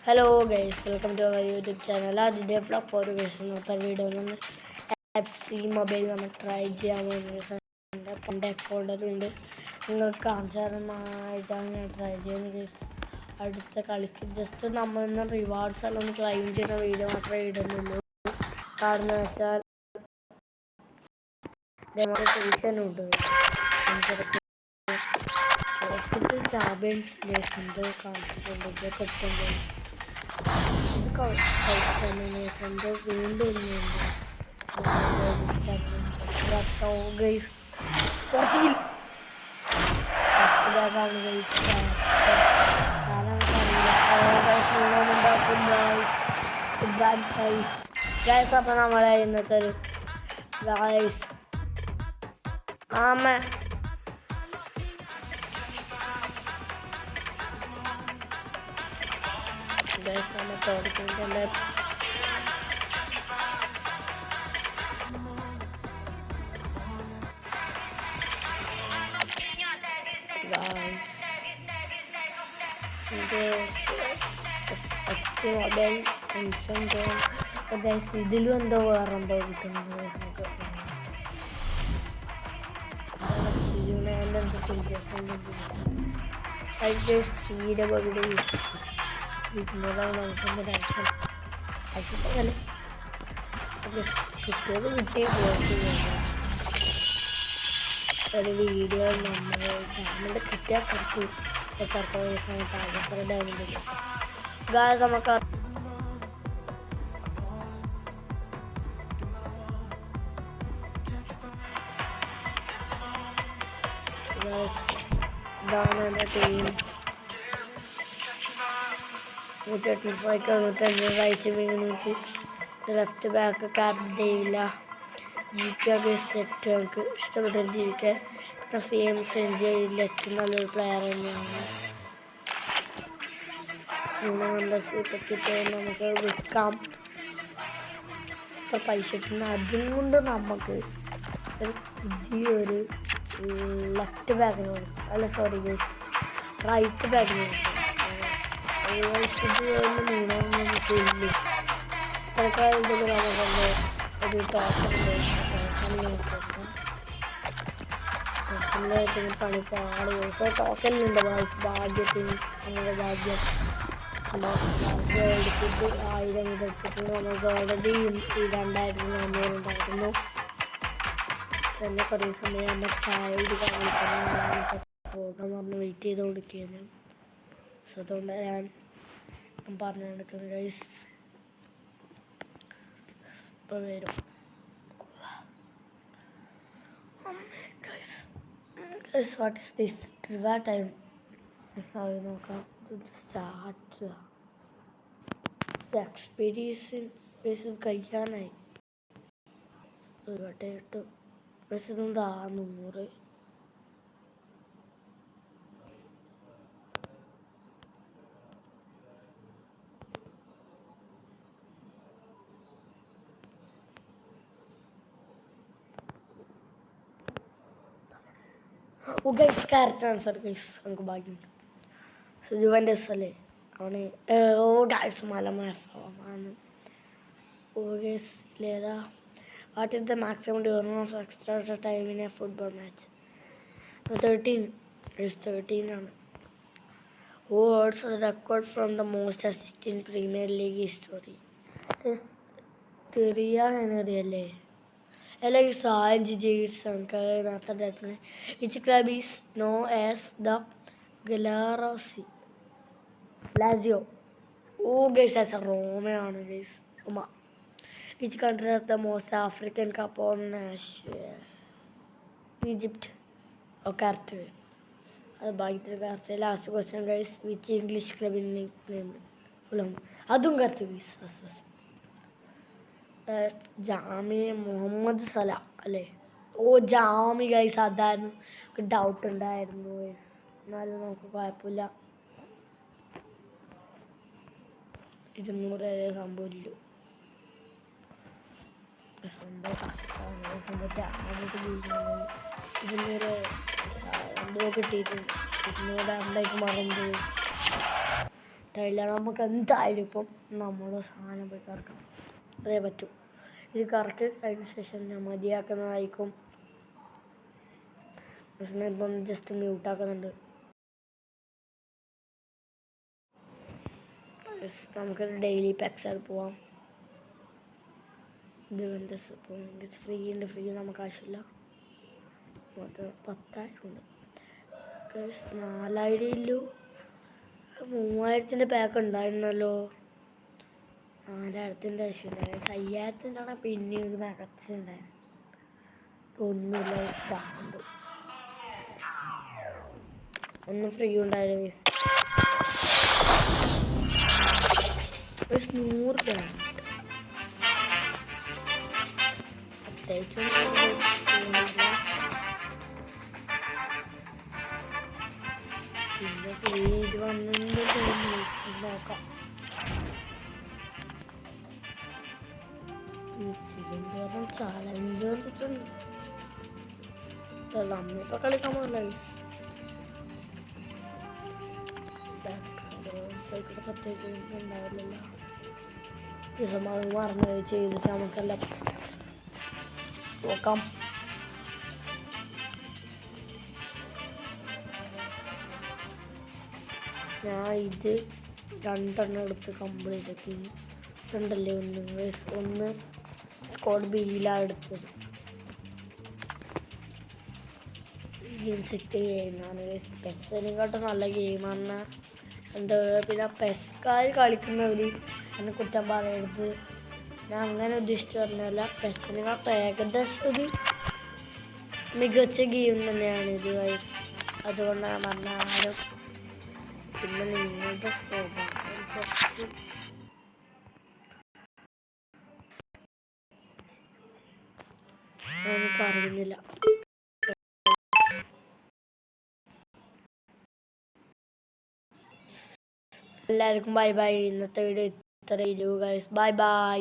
Hello guys, welcome to our YouTube channel. അതിൻ്റെ ഫ്ലപ്പ് ഒരു ഗൈസ് ഇന്നത്തെ വീഡിയോ നിന്ന് FC മൊബൈൽ നമ്മൾ ട്രൈ ചെയ്യാൻ വേണ്ടി പണ്ട് അക്കൗണ്ടിലുണ്ട്. നിങ്ങൾക്ക് കാണിച്ചാറുമായിട്ടാണ് ഞാൻ ട്രൈ ചെയ്യുന്നത് ഗൈസ്. അടുത്ത കളിക്ക് ജസ്റ്റ് നമ്മളിന്ന് റിവാർഡ്സ് എല്ലാം ഒന്ന് ക്ലൈം ചെയ്യുന്ന വീഡിയോ മാത്രമേ ഇടുന്നുള്ളൂ. കാരണം വെച്ചാൽ ഉണ്ട് ചാമ്പ്യൻസ് ലേസിൻ്റെ കാണിച്ചിട്ടുണ്ട്. പെട്ടെന്ന് കളിക്കുന്നത് വീണ്ടും അപ്പൊ നമ്മളെ ഇന്നത്തെ ഒരു ഗൈസ് ആമ തോടിക്കുന്നുണ്ട്. ഇതിലും എന്തോ വേറെന്തോ കിട്ടുന്നത് തീരെ പകുതി കിട്ടിയത് കിട്ടിയ ഒരു വീഡിയോ നമ്മുടെ കിട്ടിയ നമുക്ക് ഇതാണ് എൻ്റെ team. 185 right wing, left back കാർഡില്ല. ജീവിക്കുക സെറ്റ് നമുക്ക് ഇഷ്ടപ്പെട്ടൊരു ജീവിക്കാൻ. പിന്നെ ഫെയിം സെഞ്ചുറിയിൽ ഏറ്റവും നല്ലൊരു പ്ലെയർ തന്നെയാണ്. പിന്നെ മെമ്പർഷിപ്പൊക്കെ നമുക്ക് വിൽക്കാം. ഇപ്പം പൈസ കിട്ടുന്ന അതും കൊണ്ട് നമുക്ക് ഒരു പുതിയൊരു ലെഫ്റ്റ് ബാക്കിന് കൊടുക്കും. അല്ല സോറി ഗൈസ്, റൈറ്റ് ബാക്കിന് കൊടുക്കും. പണിപ്പാട് ടോക്കനുണ്ട് ഭാഗ്യത്തിന്. നമ്മുടെ ഭാഗ്യം എടുത്തിട്ട് 1000 എടുത്തിട്ട് നമുക്ക് ഓൾറെഡി 2400 ഉണ്ടായിരുന്നു. തന്നെ കുറേ സമയം എൻ്റെ ചായ പോകാൻ പറഞ്ഞ് വെയിറ്റ് ചെയ്ത് കൊടുക്കുകയാണ്. സോ അതുകൊണ്ട് ഞാൻ പറഞ്ഞു കൊടുക്കുന്നത് ഗൈസ് ഇപ്പോൾ വരും. Guys what is this trivia time നോക്കാം. സ്റ്റാർട്ട് എക്സ്പീരിയൻസ് കഴിയാനായി ഒരു വട്ടം ഇട്ടു. പക്ഷെ ഇതെന്താ 100 ഗൈസ് ക്യാരക്ടർ ട്രാൻസ്ഫർ ഗൈസ് നമുക്ക് ഭാഗ്യമുണ്ട്. ജുവൻ്റസ് അല്ലേ അവന്. ഗൈസ് മലമാണ്. ഗൈസ് ഇല്ലേതാ what is the maximum duration of extra time in a football match? 13 ആണ്. Who holds the record from the most assist in Premier League history? Henry അല്ലേ? അല്ലെങ്കിൽ സാഞ്ച് ജെയ്സ് നമുക്ക് നേരത്തെ. Which club is know as the Lazio? Guys as റോമയാണ് guys. Roma. Which country has the most African cup on Egypt. Correct. അത് ഭാഗ്യത്തിന് correct. Last question guys. Which English ക്ലബിൻ നെയിം? ഫുള്ളും. അതും കറക്റ്റ് ഗൈസ്. ജാമി മുഹമ്മദ് സല അല്ലേ? ജാമി guys അതായിരുന്നു. നമുക്ക് ഡൗട്ട് ഉണ്ടായിരുന്നു ഗൈസ്, എന്നാലും നമുക്ക് കുഴപ്പമില്ല. 200 സംഭവിച്ചു. കിട്ടിയിട്ടുണ്ട്. 200 മറന്നു. കിട്ടില്ല. നമുക്ക് എന്തായാലും ഇപ്പം നമ്മുടെ സാധനം പോയി കറക്കണം, അതേ പറ്റൂ. ഇത് കറക്കി കഴിഞ്ഞ ശേഷം ഞാൻ മതിയാക്കുന്നതായിരിക്കും. ഇപ്പം ജസ്റ്റ് മ്യൂട്ടാക്കുന്നുണ്ട്. നമുക്ക് ഡെയിലി പെക്സൽ പോവാം. ഇത് ഫ്രീ ഉണ്ട്, ഫ്രീ നമുക്ക് ആവശ്യമില്ല. അത് 10,000 ഉണ്ട്. 4,000 3000 പാക്ക് ഉണ്ടായിരുന്നല്ലോ. 4,000 ആവശ്യമില്ല. 5,000 പിന്നെ ഒരു മികച്ചുണ്ടായിരുന്നു. ഒന്നുമില്ല, ഇതാണ്ട് ഒന്നും ഫ്രീ ഉണ്ടായിരുന്നു. 100 രൂപ പിന്നെ ഇത് വന്നു നോക്കാം. ചാലഞ്ച് വന്നിട്ടുണ്ട്. നമ്മളിപ്പോൾ കളിക്കാൻ പോകില്ല. പ്രത്യേകിച്ച് ഉണ്ടാവില്ലല്ലോ. ദിവസമാണ് മറന്നത് ചെയ്തിട്ട് നമുക്കെല്ലാം നോക്കാം. ഞാൻ ഇത് 2 എടുത്ത് കംപ്ലീറ്റ് ആക്കി. രണ്ടല്ലേ, ഒന്ന് സ്ക്വാഡ് ബിയിലാണ് എടുത്തത്. ഗെയിം സെറ്റ് ചെയ്യുന്നതാണ്. പെസ്സിനെക്കാട്ടും നല്ല ഗെയിമാണ്. എന്താ പിന്നെ പെസ്കാർ കളിക്കുന്നവർ എന്നെ കുറ്റം പറയരുത്. ഞാൻ അങ്ങനെ ഉദ്ദേശിച്ച് പറഞ്ഞല്ല. പെസ്സിനെക്കാട്ടും ഏകദേശം ഒരു മികച്ച ഗെയിം തന്നെയാണിത്. അതുകൊണ്ടാണ് പറഞ്ഞ ആരും. പിന്നെ നിങ്ങളുടെ സ്വഭാവം ഒന്നും പറയുന്നില്ല. എല്ലാവർക്കും ബൈ ബൈ. ഇന്നത്തെ വീഡിയോ ഇത്രയേ ഉള്ളൂ ഗൈസ്. Bye bye.